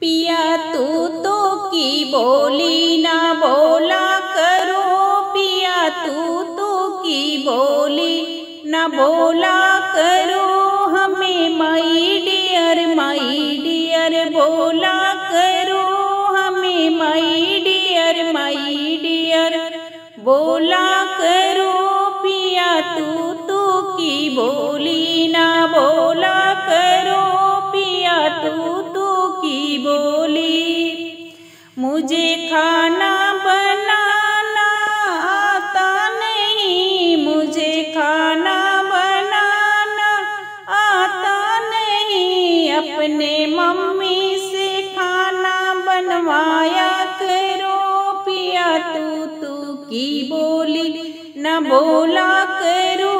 पिया तू तो की बोली ना बोला करो, पिया तू तो की बोली ना बोला करो, हमें माई डियर बोला करो, हमें माई डियर बोला करो, पिया तू तो की बोली ना बोला करो, पिया तू तो की बोली। मुझे खाना बनाना आता नहीं, मुझे खाना बनाना आता नहीं, अपने मम्मी से खाना बनवाया करो, पिया तू तो की बोली न बोला करो,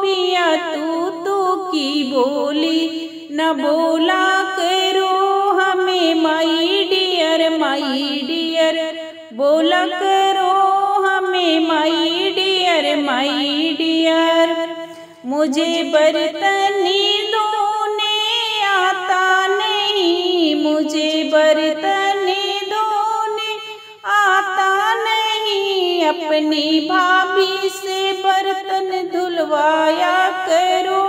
पिया तू तो की बोली न बोला करो, हमें माई डियर बोला करो, हमें माई डियर। मुझे बर्तनी धोने आता नहीं, मुझे बर्तनी धोने आता नहीं, अपनी भाभी से बर्तन धुलवाया करो,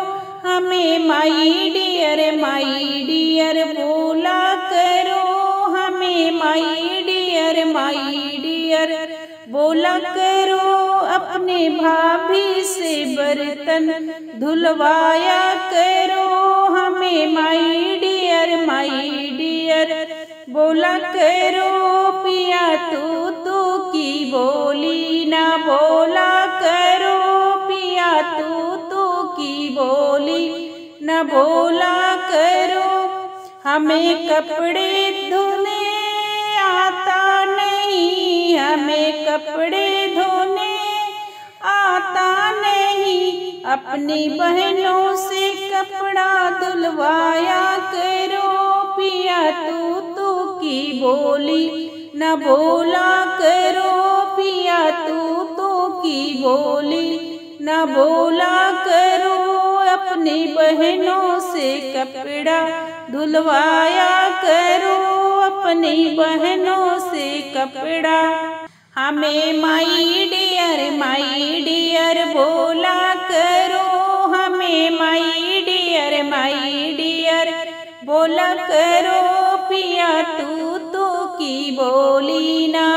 हमें माई डियर बोला करो, हमें माई डियर बोला करो, अपने भाभी से बर्तन धुलवाया करो, हमें माई डियर बोला करो, पिया तू तो की बोली ना बोला करो, पिया तू तो की बोली न बोला करो, हमें कपड़े धोने आता नहीं, हमें कपड़े धोने आता नहीं, अपनी बहनों से कपड़ा धुलवाया करो, पिया तू तो की बोली न बोला करो, पिया तू तो की बोली न बोला करो, अपनी बहनों से कपड़ा धुलवाया करो, अपनी बहनों से कपड़ा। हमें माई डियर बोला करो, हमें माई डियर बोला करो, पिया तू तो की बोली ना